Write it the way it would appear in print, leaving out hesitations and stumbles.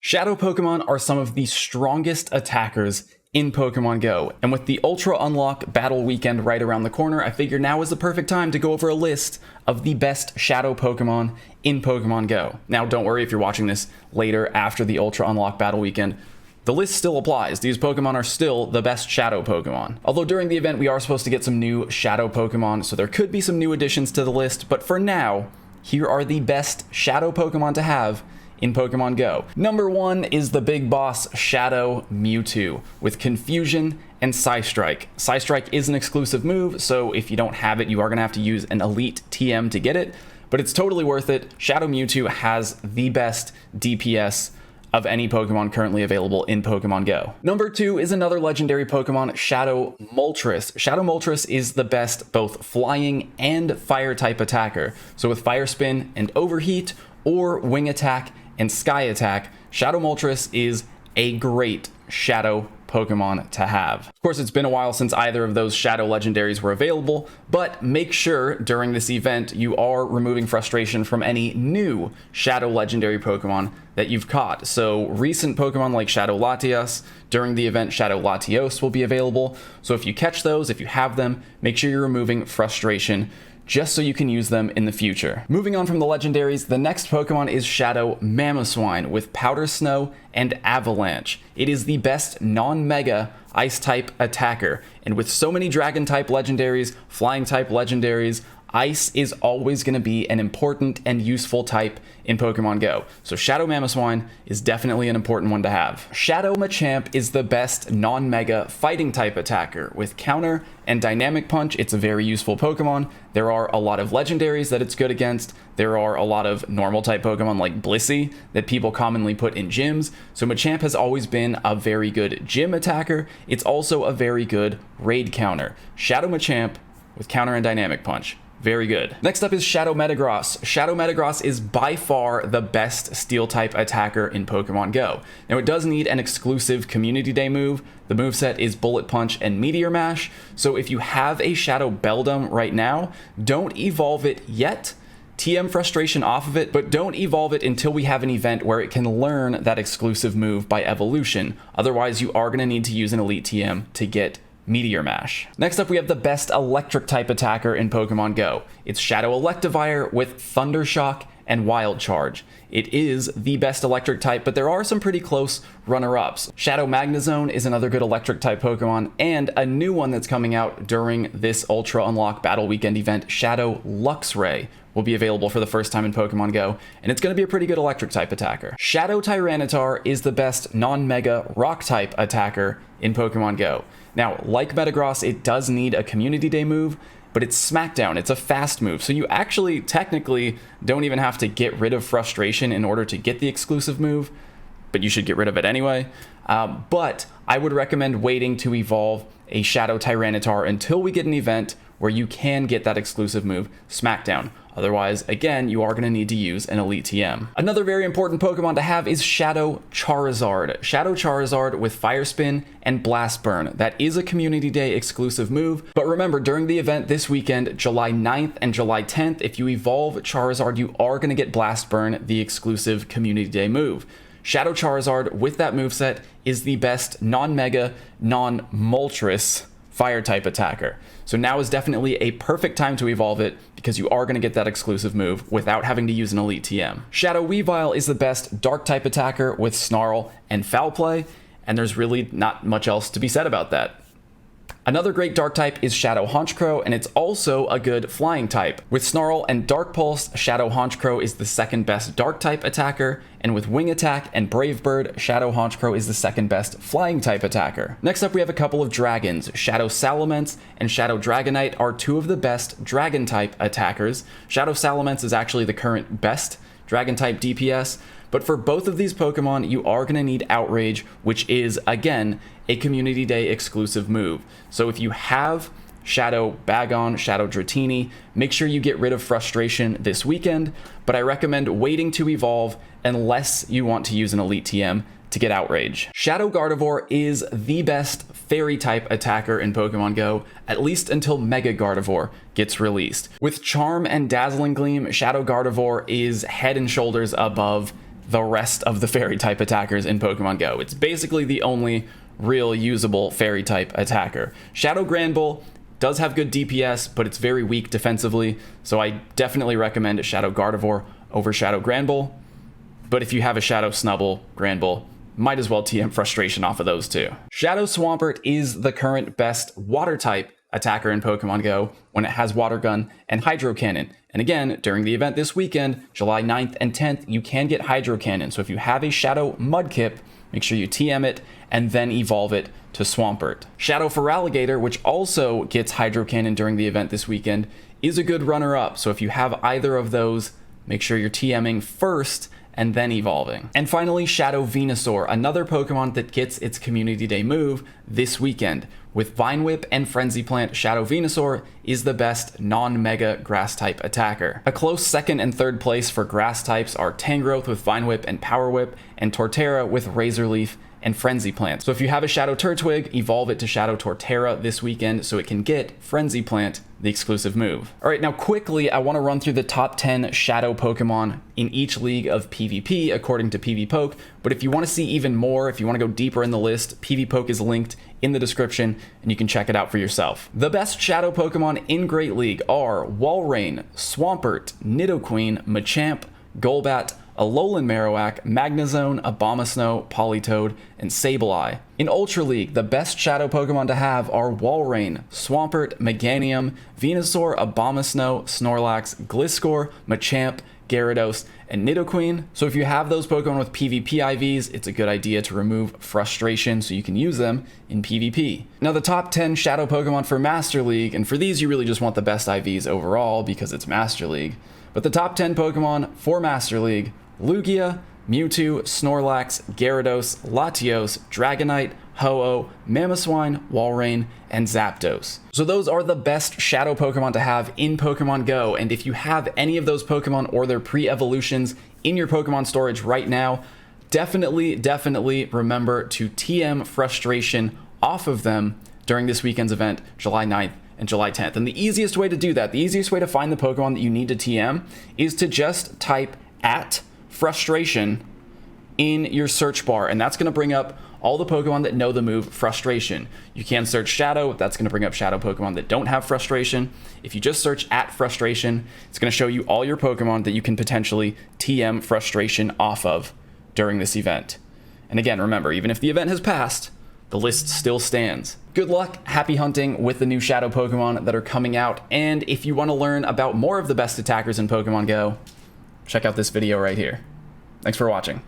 Shadow Pokemon are some of the strongest attackers in Pokemon Go, and with the Ultra Unlock Battle Weekend right around the corner, I figure now is the perfect time to go over a list of the best Shadow Pokemon in Pokemon Go. Now, don't worry if you're watching this later after the Ultra Unlock Battle Weekend. The list still applies. These Pokemon are still the best Shadow Pokemon. Although during the event, we are supposed to get some new Shadow Pokemon, so there could be some new additions to the list, but for now, here are the best Shadow Pokemon to have in Pokemon Go. Number 1 is the big boss Shadow Mewtwo with Confusion and Psystrike. Psystrike is an exclusive move, so if you don't have it, you are going to have to use an Elite TM to get it, but it's totally worth it. Shadow Mewtwo has the best DPS of any Pokemon currently available in Pokemon Go. Number 2 is another legendary Pokemon, Shadow Moltres. Shadow Moltres is the best both flying and fire type attacker. So with Fire Spin and Overheat, or Wing Attack and Sky Attack, Shadow Moltres is a great Shadow Pokemon to have. Of course, it's been a while since either of those Shadow Legendaries were available, but make sure during this event you are removing frustration from any new Shadow Legendary Pokemon that you've caught. So recent Pokemon like Shadow Latias, during the event Shadow Latios will be available. So if you catch those, if you have them, make sure you're removing frustration just so you can use them in the future. Moving on from the legendaries, the next Pokemon is Shadow Mamoswine with Powder Snow and Avalanche. It is the best non-mega Ice-type attacker, and with so many Dragon-type legendaries, Flying-type legendaries, Ice is always going to be an important and useful type in Pokemon Go. So Shadow Mamoswine is definitely an important one to have. Shadow Machamp is the best non-mega fighting type attacker. With Counter and Dynamic Punch, it's a very useful Pokemon. There are a lot of legendaries that it's good against. There are a lot of normal type Pokemon like Blissey that people commonly put in gyms. So Machamp has always been a very good gym attacker. It's also a very good raid counter. Shadow Machamp with Counter and Dynamic Punch. Very good. Next up is Shadow Metagross. Shadow Metagross is by far the best Steel-type attacker in Pokemon Go. Now, it does need an exclusive Community Day move. The moveset is Bullet Punch and Meteor Mash, so if you have a Shadow Beldum right now, don't evolve it yet. TM Frustration off of it, but don't evolve it until we have an event where it can learn that exclusive move by evolution. Otherwise, you are going to need to use an Elite TM to get Meteor Mash. Next up, we have the best electric type attacker in Pokemon Go. It's Shadow Electivire with Thundershock and Wild Charge. It is the best electric type, but there are some pretty close runner-ups. Shadow Magnezone is another good electric type Pokemon, and a new one that's coming out during this Ultra Unlock Battle Weekend event, Shadow Luxray, will be available for the first time in Pokemon Go, and it's going to be a pretty good electric type attacker. Shadow Tyranitar is the best non-mega rock type attacker in Pokemon Go. Now, like Metagross, it does need a Community Day move, but it's Smackdown. It's a fast move, so you actually technically don't even have to get rid of frustration in order to get the exclusive move, but you should get rid of it anyway. But I would recommend waiting to evolve a Shadow Tyranitar until we get an event where you can get that exclusive move, Smackdown. Otherwise, again, you are going to need to use an Elite TM. Another very important Pokemon to have is Shadow Charizard. Shadow Charizard with Fire Spin and Blast Burn. That is a Community Day exclusive move, but remember, during the event this weekend, July 9th and July 10th, if you evolve Charizard, you are going to get Blast Burn, the exclusive Community Day move. Shadow Charizard with that moveset is the best non-mega, non-Moltres fire type attacker. So now is definitely a perfect time to evolve it because you are going to get that exclusive move without having to use an Elite TM. Shadow Weavile is the best dark type attacker with Snarl and Foul Play, and there's really not much else to be said about that. Another great dark type is Shadow Honchkrow, and it's also a good flying type. With Snarl and Dark Pulse, Shadow Honchkrow is the second best dark type attacker, and with Wing Attack and Brave Bird, Shadow Honchkrow is the second best flying type attacker. Next up, we have a couple of dragons. Shadow Salamence and Shadow Dragonite are two of the best dragon type attackers. Shadow Salamence is actually the current best dragon type DPS, but for both of these Pokemon, you are going to need Outrage, which is, again, a Community Day exclusive move. So if you have Shadow Bagon, Shadow Dratini, make sure you get rid of frustration this weekend, but I recommend waiting to evolve unless you want to use an Elite TM to get Outrage. Shadow Gardevoir is the best fairy type attacker in Pokemon Go, at least until Mega Gardevoir gets released. With Charm and Dazzling Gleam, Shadow Gardevoir is head and shoulders above the rest of the fairy type attackers in Pokemon Go. It's basically the only real usable fairy type attacker. Shadow Granbull does have good DPS, but it's very weak defensively, so I definitely recommend Shadow Gardevoir over Shadow Granbull. But if you have a Shadow Snubbull, Granbull, might as well TM Frustration off of those two. Shadow Swampert is the current best water type attacker in Pokemon Go when it has Water Gun and Hydro Cannon. And again, during the event this weekend, July 9th and 10th, you can get Hydro Cannon. So if you have a Shadow Mudkip, make sure you TM it and then evolve it to Swampert. Shadow Feraligatr, which also gets Hydro Cannon during the event this weekend, is a good runner-up. So if you have either of those, make sure you're TMing first and then evolving. And finally, Shadow Venusaur, another Pokemon that gets its Community Day move this weekend. With Vine Whip and Frenzy Plant, Shadow Venusaur is the best non-mega grass type attacker. A close second and third place for grass types are Tangrowth with Vine Whip and Power Whip, and Torterra with Razor Leaf and Frenzy Plant. So if you have a Shadow Turtwig, evolve it to Shadow Torterra this weekend so it can get Frenzy Plant, the exclusive move. All right, now quickly, I want to run through the top 10 Shadow Pokemon in each league of PvP according to PvPoke, but if you want to see even more, if you want to go deeper in the list, PvPoke is linked in the description and you can check it out for yourself. The best Shadow Pokemon in Great League are Walrein, Swampert, Nidoqueen, Machamp, Golbat, Alolan Marowak, Magnezone, Abomasnow, Politoed, and Sableye. In Ultra League, the best Shadow Pokemon to have are Walrein, Swampert, Meganium, Venusaur, Abomasnow, Snorlax, Gliscor, Machamp, Gyarados, and Nidoqueen. So if you have those Pokemon with PvP IVs, it's a good idea to remove Frustration so you can use them in PvP. Now the top 10 Shadow Pokemon for Master League, and for these you really just want the best IVs overall because it's Master League, but the top 10 Pokemon for Master League: Lugia, Mewtwo, Snorlax, Gyarados, Latios, Dragonite, Ho-Oh, Mamoswine, Walrein, and Zapdos. So those are the best Shadow Pokemon to have in Pokemon Go, and if you have any of those Pokemon or their pre-evolutions in your Pokemon storage right now, definitely remember to TM Frustration off of them during this weekend's event, July 9th and July 10th. And the easiest way to do that, the easiest way to find the Pokemon that you need to TM is to just type @Frustration in your search bar, and that's going to bring up all the Pokemon that know the move Frustration. You can search Shadow, that's going to bring up Shadow Pokemon that don't have Frustration. If you just search @Frustration, it's going to show you all your Pokemon that you can potentially TM Frustration off of during this event. And again, remember, even if the event has passed, the list still stands. Good luck, happy hunting with the new Shadow Pokemon that are coming out, and if you want to learn about more of the best attackers in Pokemon Go, check out this video right here. Thanks for watching.